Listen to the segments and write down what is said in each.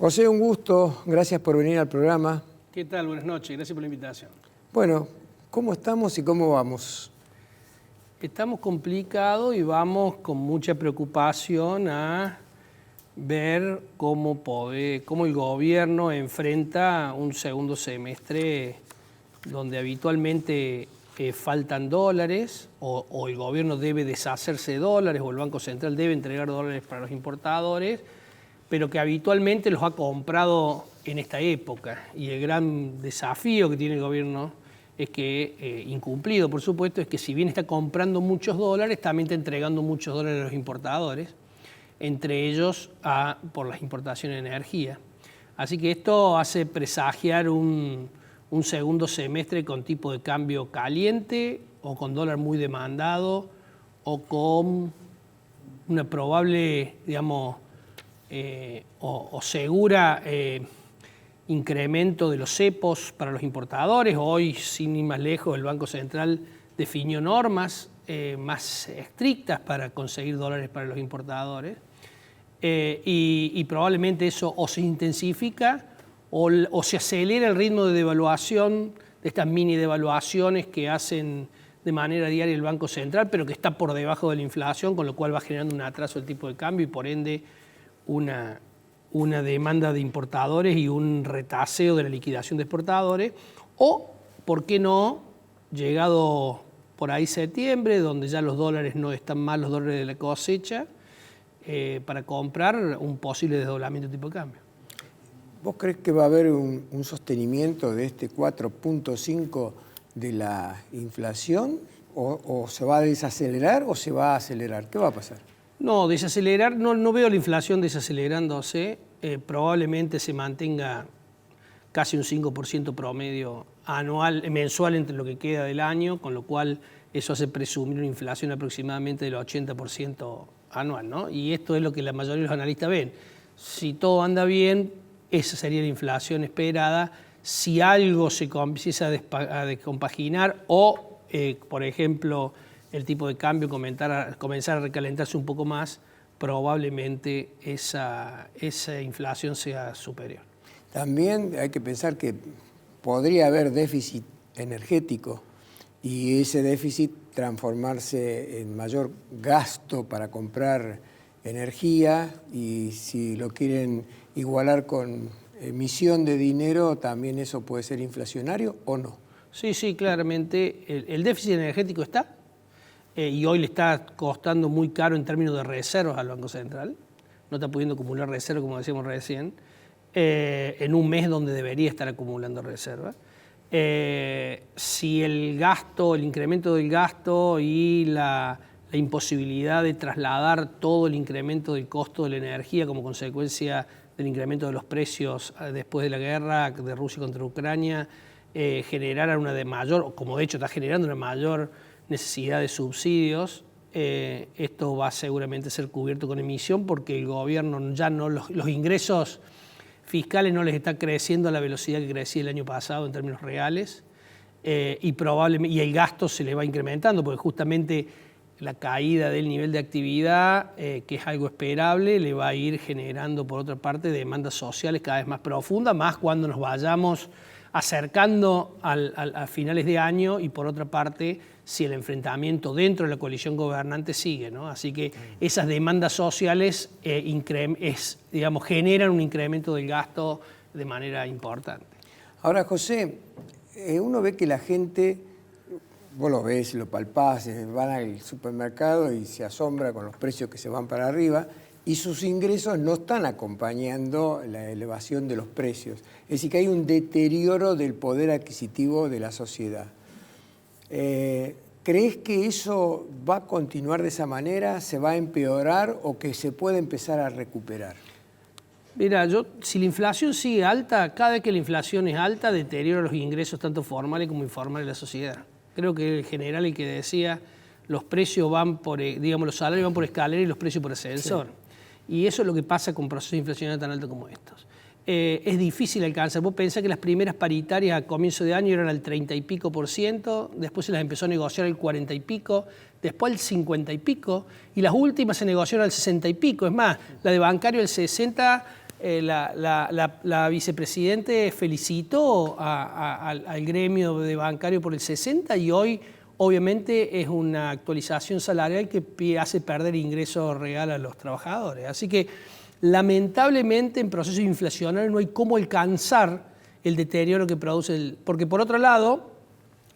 José, un gusto. Gracias por venir al programa. ¿Qué tal? Buenas noches. Gracias por la invitación. Bueno, ¿cómo estamos y cómo vamos? Estamos complicados y vamos con mucha preocupación a ver cómo el gobierno enfrenta un segundo semestre donde habitualmente faltan dólares o el gobierno debe deshacerse de dólares o el Banco Central debe entregar dólares para los importadores, pero que habitualmente los ha comprado en esta época. Y el gran desafío que tiene el gobierno es que, incumplido por supuesto, es que si bien está comprando muchos dólares, también está entregando muchos dólares a los importadores, entre ellos por las importaciones de energía. Así que esto hace presagiar un segundo semestre con tipo de cambio caliente o con dólar muy demandado o con una probable, digamos, o segura incremento de los cepos para los importadores. Hoy, sin ir más lejos, el Banco Central definió normas más estrictas para conseguir dólares para los importadores y probablemente eso o se intensifica o se acelera el ritmo de devaluación, de estas mini devaluaciones que hacen de manera diaria el Banco Central, pero que está por debajo de la inflación, con lo cual va generando un atraso del tipo de cambio y por ende una demanda de importadores y un retaseo de la liquidación de exportadores, o, ¿por qué no?, llegado por ahí septiembre, donde ya los dólares no están mal, los dólares de la cosecha, para comprar un posible desdoblamiento de tipo de cambio. ¿Vos crees que va a haber un sostenimiento de este 4.5 de la inflación? ¿O se va a desacelerar o se va a acelerar? ¿Qué va a pasar? No, desacelerar, no veo la inflación desacelerándose. Probablemente se mantenga casi un 5% promedio mensual entre lo que queda del año, con lo cual eso hace presumir una inflación aproximadamente del 80% anual, ¿no? Y esto es lo que la mayoría de los analistas ven. Si todo anda bien, esa sería la inflación esperada. Si algo se empieza a descompaginar o, por ejemplo, el tipo de cambio comenzar a recalentarse un poco más, probablemente esa inflación sea superior. También hay que pensar que podría haber déficit energético y ese déficit transformarse en mayor gasto para comprar energía, y si lo quieren igualar con emisión de dinero, también eso puede ser inflacionario o no. Sí, claramente el déficit energético está. Y hoy le está costando muy caro en términos de reservas al Banco Central. No está pudiendo acumular reservas, como decíamos recién, en un mes donde debería estar acumulando reservas. Si el incremento del gasto y la imposibilidad de trasladar todo el incremento del costo de la energía como consecuencia del incremento de los precios después de la guerra de Rusia contra Ucrania generara como de hecho está generando una mayor necesidad de subsidios, esto va seguramente a ser cubierto con emisión porque el gobierno ya no, los ingresos fiscales no les está creciendo a la velocidad que crecía el año pasado en términos reales y el gasto se le va incrementando porque justamente la caída del nivel de actividad, que es algo esperable, le va a ir generando por otra parte demandas sociales cada vez más profundas, más cuando nos vayamos acercando a finales de año y por otra parte si el enfrentamiento dentro de la coalición gobernante sigue, ¿no? Así que esas demandas sociales generan un incremento del gasto de manera importante. Ahora, José, uno ve que la gente, vos lo ves, lo palpás, van al supermercado y se asombra con los precios que se van para arriba, y sus ingresos no están acompañando la elevación de los precios. Es decir, que hay un deterioro del poder adquisitivo de la sociedad. ¿Crees que eso va a continuar de esa manera, se va a empeorar o que se puede empezar a recuperar? Mira, si la inflación sigue alta, cada vez que la inflación es alta, deteriora los ingresos tanto formales como informales de la sociedad. Creo que el general, el que decía, los precios van los salarios van por escalera y los precios por ascensor. Sí. Y eso es lo que pasa con procesos inflacionarios tan altos como estos. Es difícil alcanzar. Vos pensás que las primeras paritarias a comienzo de año eran al 30 y pico %, después se las empezó a negociar al 40 y pico, después al 50 y pico, y las últimas se negociaron al 60 y pico. Es más, la de bancario al 60 la vicepresidente felicitó al gremio de bancario por el 60 y hoy obviamente es una actualización salarial que hace perder ingresos reales a los trabajadores. Así que lamentablemente en procesos inflacionarios no hay cómo alcanzar el deterioro que produce porque por otro lado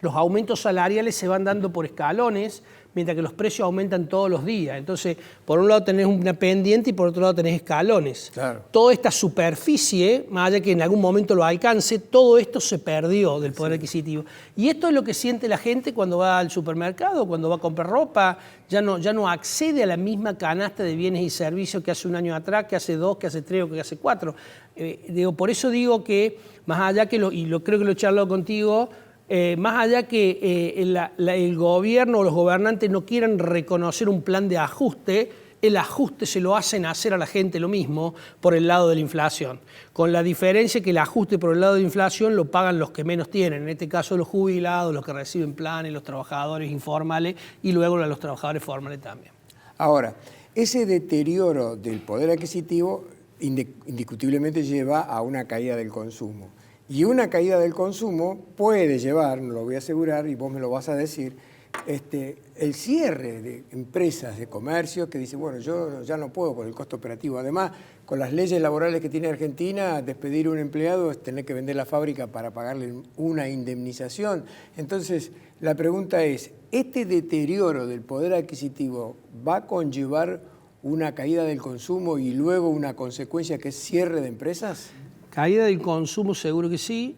los aumentos salariales se van dando por escalones, mientras que los precios aumentan todos los días. Entonces, por un lado tenés una pendiente y por otro lado tenés escalones. Claro. Toda esta superficie, más allá que en algún momento lo alcance, todo esto se perdió del poder adquisitivo. Y esto es lo que siente la gente cuando va al supermercado, cuando va a comprar ropa, ya no accede a la misma canasta de bienes y servicios que hace un año atrás, que hace 2, que hace 3 o que hace 4. Por eso digo que, más allá que creo que lo he charlado contigo, más allá que el gobierno o los gobernantes no quieran reconocer un plan de ajuste, el ajuste se lo hacen hacer a la gente lo mismo por el lado de la inflación. Con la diferencia que el ajuste por el lado de la inflación lo pagan los que menos tienen, en este caso los jubilados, los que reciben planes, los trabajadores informales y luego los trabajadores formales también. Ahora, ese deterioro del poder adquisitivo indiscutiblemente lleva a una caída del consumo. Y una caída del consumo puede llevar, no lo voy a asegurar y vos me lo vas a decir, el cierre de empresas, de comercios que dicen, bueno, yo ya no puedo por el costo operativo. Además, con las leyes laborales que tiene Argentina, despedir a un empleado es tener que vender la fábrica para pagarle una indemnización. Entonces, la pregunta es, ¿este deterioro del poder adquisitivo va a conllevar una caída del consumo y luego una consecuencia que es cierre de empresas? Caída del consumo seguro que sí.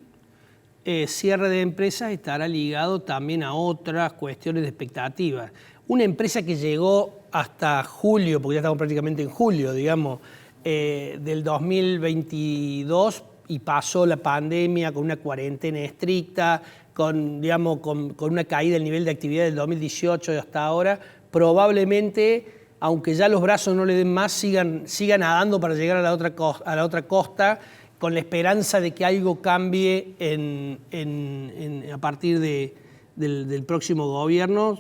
Cierre de empresas estará ligado también a otras cuestiones de expectativas. Una empresa que llegó hasta julio, porque ya estamos prácticamente en julio, digamos, del 2022 y pasó la pandemia con una cuarentena estricta, con una caída del nivel de actividad del 2018 y hasta ahora, probablemente, aunque ya los brazos no le den más, sigan nadando para llegar a la otra costa, con la esperanza de que algo cambie a partir del próximo gobierno,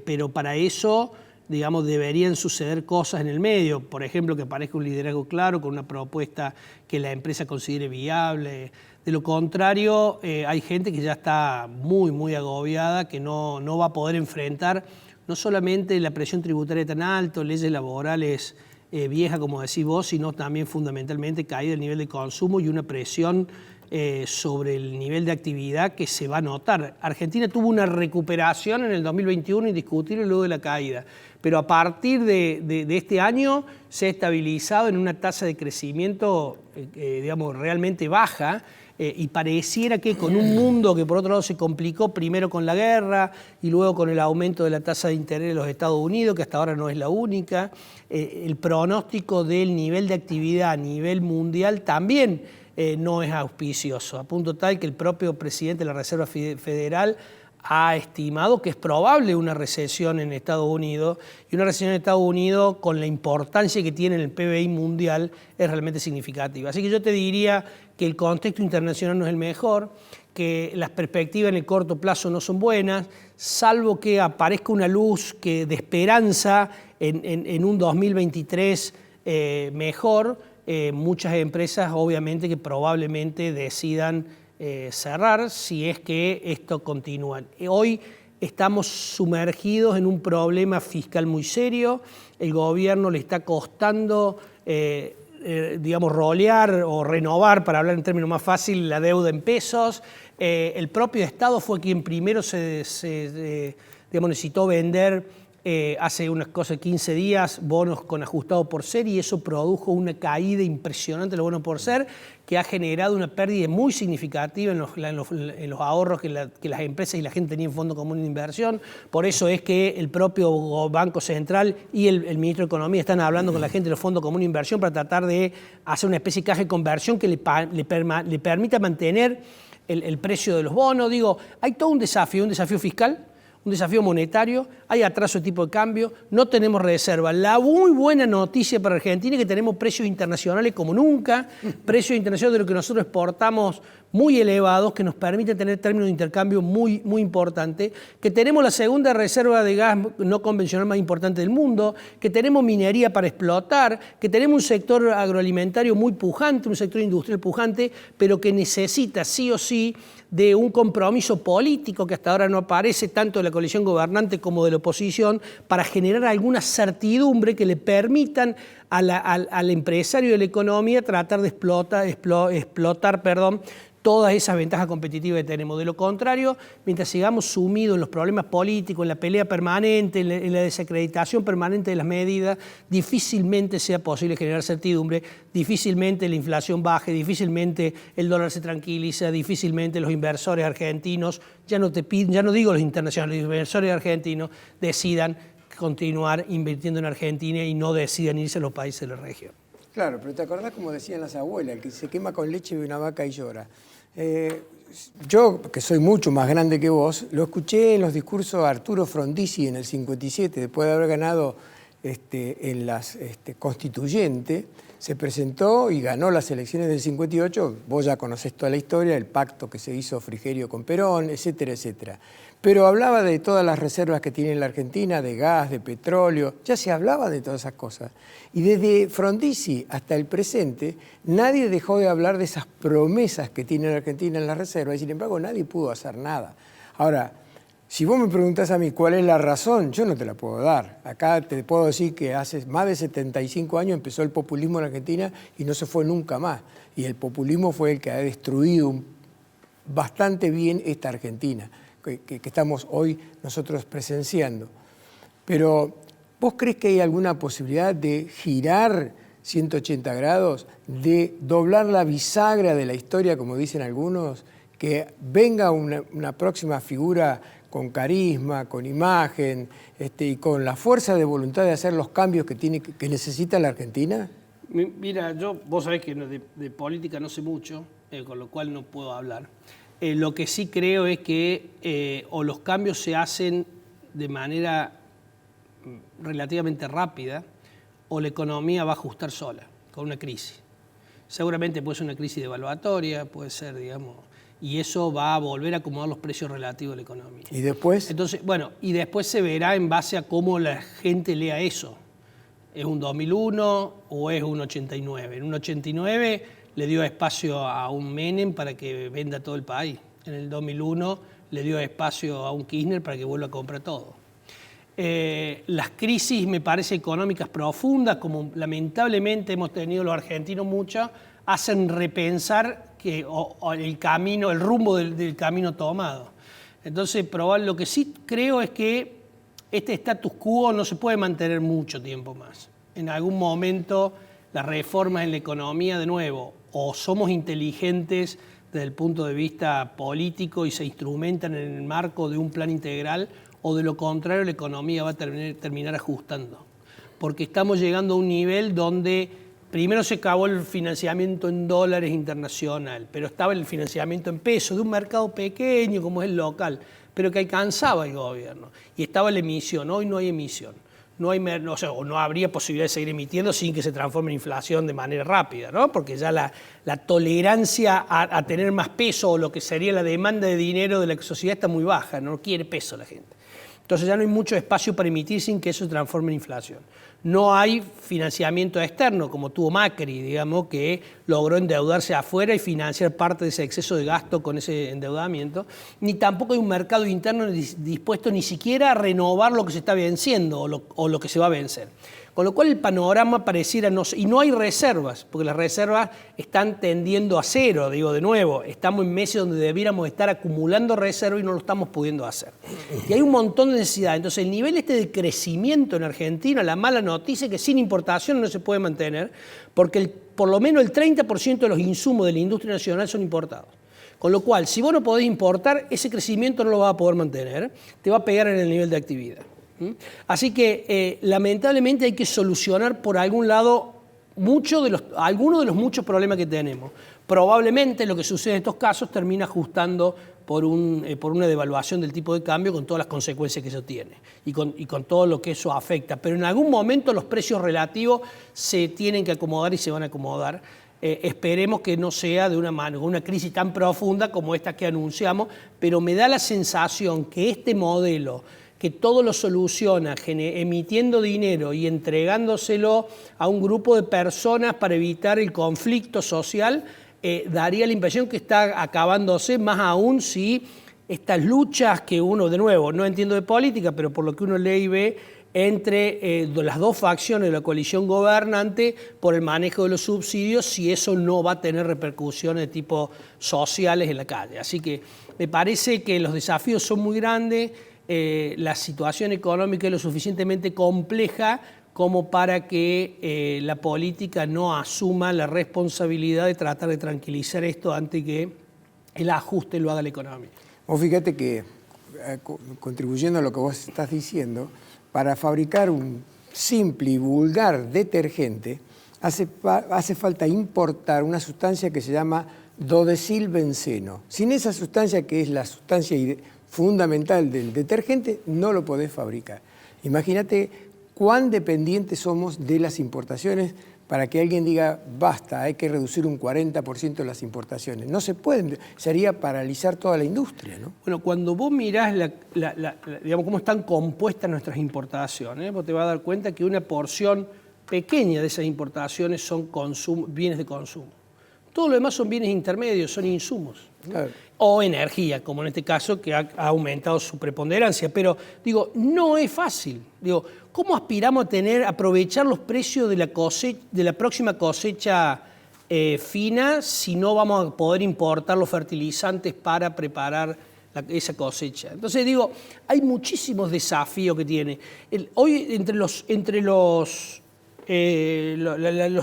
pero para eso, digamos, deberían suceder cosas en el medio. Por ejemplo, que aparezca un liderazgo claro, con una propuesta que la empresa considere viable. De lo contrario, hay gente que ya está muy, muy agobiada, que no va a poder enfrentar no solamente la presión tributaria tan alta, leyes laborales vieja, como decís vos, sino también fundamentalmente caída del nivel de consumo y una presión sobre el nivel de actividad que se va a notar. Argentina tuvo una recuperación en el 2021 indiscutible luego de la caída, pero a partir de este año se ha estabilizado en una tasa de crecimiento realmente baja, y pareciera que con un mundo que por otro lado se complicó primero con la guerra y luego con el aumento de la tasa de interés de los Estados Unidos, que hasta ahora no es la única, el pronóstico del nivel de actividad a nivel mundial también no es auspicioso, a punto tal que el propio presidente de la Reserva Federal ha estimado que es probable una recesión en Estados Unidos, y una recesión en Estados Unidos con la importancia que tiene en el PBI mundial es realmente significativa. Así que yo te diría que el contexto internacional no es el mejor, que las perspectivas en el corto plazo no son buenas, salvo que aparezca una luz de esperanza en un 2023 mejor. Muchas empresas obviamente que probablemente decidan cerrar si es que esto continúa. Hoy estamos sumergidos en un problema fiscal muy serio, el gobierno le está costando rolear o renovar, para hablar en términos más fáciles, la deuda en pesos. El propio Estado fue quien primero necesitó vender hace unas cosas 15 días bonos con ajustado por ser, y eso produjo una caída impresionante de los bonos por ser, que ha generado una pérdida muy significativa en los ahorros que las empresas y la gente tenían en Fondo Común de Inversión. Por eso es que el propio Banco Central y el ministro de Economía están hablando con la gente de los Fondos Común de Inversión para tratar de hacer una especie de caja de conversión que le permita mantener el precio de los bonos. Digo, hay todo un desafío fiscal, un desafío monetario, hay atraso de tipo de cambio, no tenemos reserva. La muy buena noticia para Argentina es que tenemos precios internacionales como nunca, precios internacionales de lo que nosotros exportamos muy elevados que nos permiten tener términos de intercambio muy, muy importantes, que tenemos la segunda reserva de gas no convencional más importante del mundo, que tenemos minería para explotar, que tenemos un sector agroalimentario muy pujante, un sector industrial pujante, pero que necesita sí o sí de un compromiso político que hasta ahora no aparece tanto de la coalición gobernante como de la oposición para generar alguna certidumbre que le permitan al empresario de la economía tratar de explotar todas esas ventajas competitivas que tenemos. De lo contrario, mientras sigamos sumidos en los problemas políticos, en la pelea permanente, en la desacreditación permanente de las medidas, difícilmente sea posible generar certidumbre, difícilmente la inflación baje, difícilmente el dólar se tranquiliza, difícilmente los inversores argentinos, ya no digo los internacionales, los inversores argentinos decidan continuar invirtiendo en Argentina y no decidan irse a los países de la región. Claro, pero ¿te acordás como decían las abuelas? El que se quema con leche ve una vaca y llora. Yo, que soy mucho más grande que vos, lo escuché en los discursos de Arturo Frondizi en el 57, después de haber ganado en las constituyentes, se presentó y ganó las elecciones del 58, vos ya conocés toda la historia, el pacto que se hizo Frigerio con Perón, etcétera, etcétera. Pero hablaba de todas las reservas que tiene la Argentina, de gas, de petróleo, ya se hablaba de todas esas cosas. Y desde Frondizi hasta el presente, nadie dejó de hablar de esas promesas que tiene la Argentina en las reservas, y sin embargo nadie pudo hacer nada. Ahora, si vos me preguntás a mí cuál es la razón, yo no te la puedo dar. Acá te puedo decir que hace más de 75 años empezó el populismo en Argentina y no se fue nunca más. Y el populismo fue el que ha destruido bastante bien esta Argentina que estamos hoy nosotros presenciando. Pero, ¿vos crees que hay alguna posibilidad de girar 180 grados, de doblar la bisagra de la historia, como dicen algunos, que venga una próxima figura con carisma, con imagen y con la fuerza de voluntad de hacer los cambios que necesita la Argentina? Mira, vos sabés que de política no sé mucho, con lo cual no puedo hablar. Lo que sí creo es que o los cambios se hacen de manera relativamente rápida o la economía va a ajustar sola, con una crisis. Seguramente puede ser una crisis devaluatoria, puede ser, digamos, y eso va a volver a acomodar los precios relativos de la economía. ¿Y después? Entonces, bueno, y después se verá en base a cómo la gente lea eso. ¿Es un 2001 o es un 89? En un 89 le dio espacio a un Menem para que venda todo el país. En el 2001 le dio espacio a un Kirchner para que vuelva a comprar todo. Las crisis, me parece, económicas profundas, como lamentablemente hemos tenido los argentinos muchas, hacen repensar el camino, el rumbo del camino tomado. Entonces, lo que sí creo es que este status quo no se puede mantener mucho tiempo más. En algún momento, las reformas en la economía, de nuevo, o somos inteligentes desde el punto de vista político y se instrumentan en el marco de un plan integral, o de lo contrario la economía va a terminar ajustando. Porque estamos llegando a un nivel donde primero se acabó el financiamiento en dólares internacional, pero estaba el financiamiento en pesos de un mercado pequeño como es el local, pero que alcanzaba el gobierno. Y estaba la emisión, hoy no hay emisión. No habría posibilidad de seguir emitiendo sin que se transforme en inflación de manera rápida, ¿no? Porque ya la tolerancia a tener más peso o lo que sería la demanda de dinero de la sociedad está muy baja, no quiere peso la gente. Entonces ya no hay mucho espacio para emitir sin que eso se transforme en inflación. No hay financiamiento externo, como tuvo Macri, digamos, que logró endeudarse afuera y financiar parte de ese exceso de gasto con ese endeudamiento, ni tampoco hay un mercado interno dispuesto ni siquiera a renovar lo que se está venciendo o lo que se va a vencer. Con lo cual el panorama pareciera no ser, y no hay reservas, porque las reservas están tendiendo a cero, digo de nuevo, estamos en meses donde debiéramos estar acumulando reservas y no lo estamos pudiendo hacer. Y hay un montón de necesidades. Entonces el nivel de crecimiento en Argentina, la mala noticia es que sin importación no se puede mantener, porque por lo menos el 30% de los insumos de la industria nacional son importados. Con lo cual, si vos no podés importar, ese crecimiento no lo vas a poder mantener, te va a pegar en el nivel de actividad. Así que lamentablemente hay que solucionar por algún lado algunos de los muchos problemas que tenemos. Probablemente lo que sucede en estos casos termina ajustando por una devaluación del tipo de cambio con todas las consecuencias que eso tiene y con todo lo que eso afecta. Pero en algún momento los precios relativos se tienen que acomodar y se van a acomodar. Esperemos que no sea de una crisis tan profunda como esta que anunciamos, pero me da la sensación que este modelo, que todo lo soluciona emitiendo dinero y entregándoselo a un grupo de personas para evitar el conflicto social, daría la impresión que está acabándose, más aún si estas luchas que uno, de nuevo, no entiendo de política, pero por lo que uno lee y ve, entre las dos facciones de la coalición gobernante por el manejo de los subsidios, si eso no va a tener repercusiones de tipo sociales en la calle. Así que me parece que los desafíos son muy grandes, la situación económica es lo suficientemente compleja como para que la política no asuma la responsabilidad de tratar de tranquilizar esto antes que el ajuste lo haga la economía. Vos fíjate que, contribuyendo a lo que vos estás diciendo, para fabricar un simple y vulgar detergente hace falta importar una sustancia que se llama dodecilbenceno. Sin esa sustancia, que es la sustancia fundamental del detergente, no lo podés fabricar. Imagínate cuán dependientes somos de las importaciones para que alguien diga, basta, hay que reducir un 40% las importaciones. No se pueden, sería paralizar toda la industria, ¿no? Bueno, cuando vos mirás digamos, cómo están compuestas nuestras importaciones, vos te vas a dar cuenta que una porción pequeña de esas importaciones son bienes de consumo. Todo lo demás son bienes intermedios, son insumos, ¿no? Claro. O energía, como en este caso, que ha aumentado su preponderancia. Pero, digo, no es fácil. Digo, ¿cómo aspiramos a aprovechar los precios de la próxima cosecha fina si no vamos a poder importar los fertilizantes para preparar esa cosecha? Entonces, digo, hay muchísimos desafíos que tiene. Hoy, entre los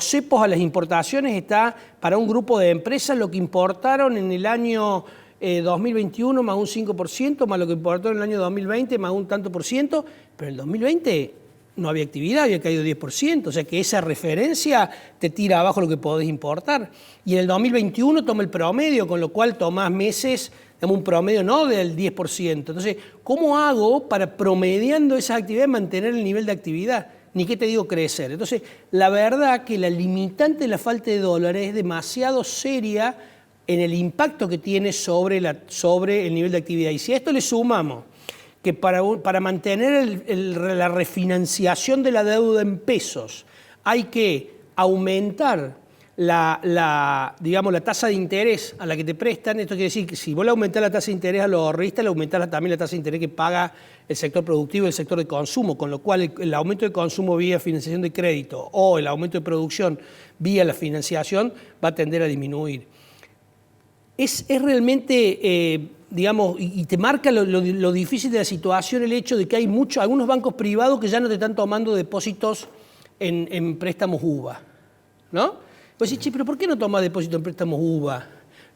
cepos a las importaciones está para un grupo de empresas lo que importaron en el año 2021 más un 5%, más lo que importaron en el año 2020 más un tanto por ciento, pero en el 2020 no había actividad, había caído 10%, o sea que esa referencia te tira abajo lo que podés importar. Y en el 2021 toma el promedio, con lo cual tomás meses, un promedio no del 10%. Entonces, ¿cómo hago para, promediando esas actividades, mantener el nivel de actividad? Ni qué te digo crecer. Entonces, la verdad que la limitante de la falta de dólares es demasiado seria en el impacto que tiene sobre el nivel de actividad. Y si a esto le sumamos que para mantener la refinanciación de la deuda en pesos hay que aumentar digamos, la tasa de interés a la que te prestan, esto quiere decir que si vos le aumentás la tasa de interés a los ahorristas, le aumentás también la tasa de interés que paga el sector productivo y el sector de consumo, con lo cual el aumento de consumo vía financiación de crédito o el aumento de producción vía la financiación va a tender a disminuir. Es realmente, digamos, y te marca lo difícil de la situación el hecho de que hay algunos bancos privados que ya no te están tomando depósitos en préstamos UVA, ¿no? Pues sí, pero ¿por qué no toma depósito en préstamos UVA?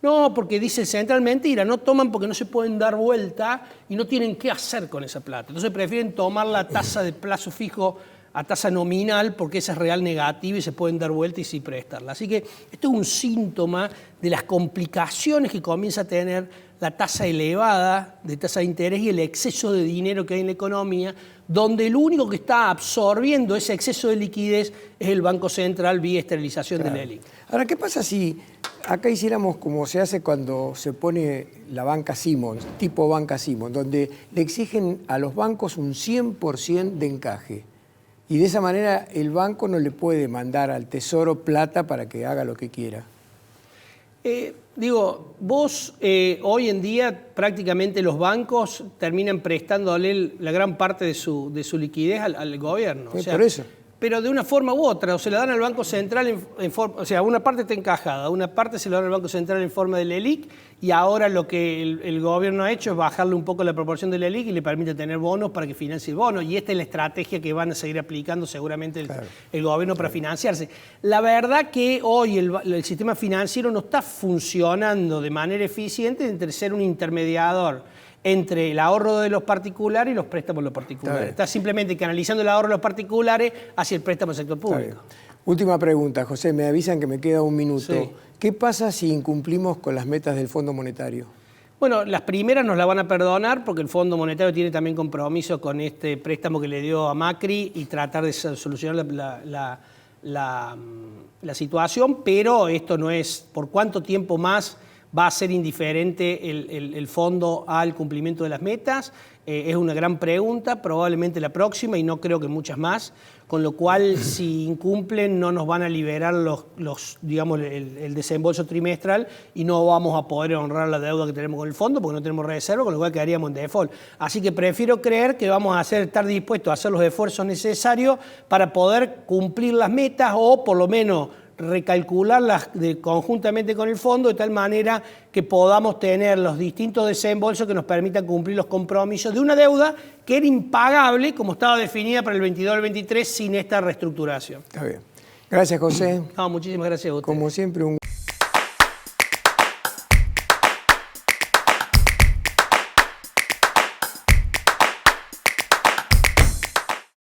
No, porque dice centralmente, mira, no toman porque no se pueden dar vuelta y no tienen qué hacer con esa plata. Entonces prefieren tomar la tasa de plazo fijo a tasa nominal porque esa es real negativa y se pueden dar vuelta y sí prestarla. Así que esto es un síntoma de las complicaciones que comienza a tener la tasa elevada de tasa de interés y el exceso de dinero que hay en la economía, donde el único que está absorbiendo ese exceso de liquidez es el Banco Central vía esterilización del ELIC. Ahora, ¿qué pasa si acá hiciéramos como se hace cuando se pone la banca Simmons, tipo banca Simmons, donde le exigen a los bancos un 100% de encaje? Y de esa manera el banco no le puede mandar al Tesoro plata para que haga lo que quiera. Vos hoy en día prácticamente los bancos terminan prestándole la gran parte de su liquidez al gobierno. O sea, por eso. Pero de una forma u otra, o se la dan al Banco Central, o sea, una parte está encajada, una parte se la dan al Banco Central en forma del ELIC, y ahora lo que el gobierno ha hecho es bajarle un poco la proporción del ELIC y le permite tener bonos para que financie el bono, y esta es la estrategia que van a seguir aplicando seguramente el gobierno para financiarse. La verdad que hoy el sistema financiero no está funcionando de manera eficiente entre ser un intermediador entre el ahorro de los particulares y los préstamos de los particulares. Está simplemente canalizando el ahorro de los particulares hacia el préstamo del sector público. Última pregunta, José, me avisan que me queda un minuto. Sí. ¿Qué pasa si incumplimos con las metas del Fondo Monetario? Bueno, las primeras nos las van a perdonar porque el Fondo Monetario tiene también compromiso con este préstamo que le dio a Macri y tratar de solucionar la situación, pero esto no es por cuánto tiempo más va a ser indiferente el fondo al cumplimiento de las metas. Es una gran pregunta, probablemente la próxima y no creo que muchas más, con lo cual si incumplen no nos van a liberar digamos, el desembolso trimestral y no vamos a poder honrar la deuda que tenemos con el fondo porque no tenemos reserva, con lo cual quedaríamos en default. Así que prefiero creer que vamos a estar dispuestos a hacer los esfuerzos necesarios para poder cumplir las metas o por lo menos recalcularlas conjuntamente con el fondo de tal manera que podamos tener los distintos desembolsos que nos permitan cumplir los compromisos de una deuda que era impagable como estaba definida para el 22 al 23 sin esta reestructuración. Está bien. Gracias, José. No, muchísimas gracias a ustedes. Como siempre, un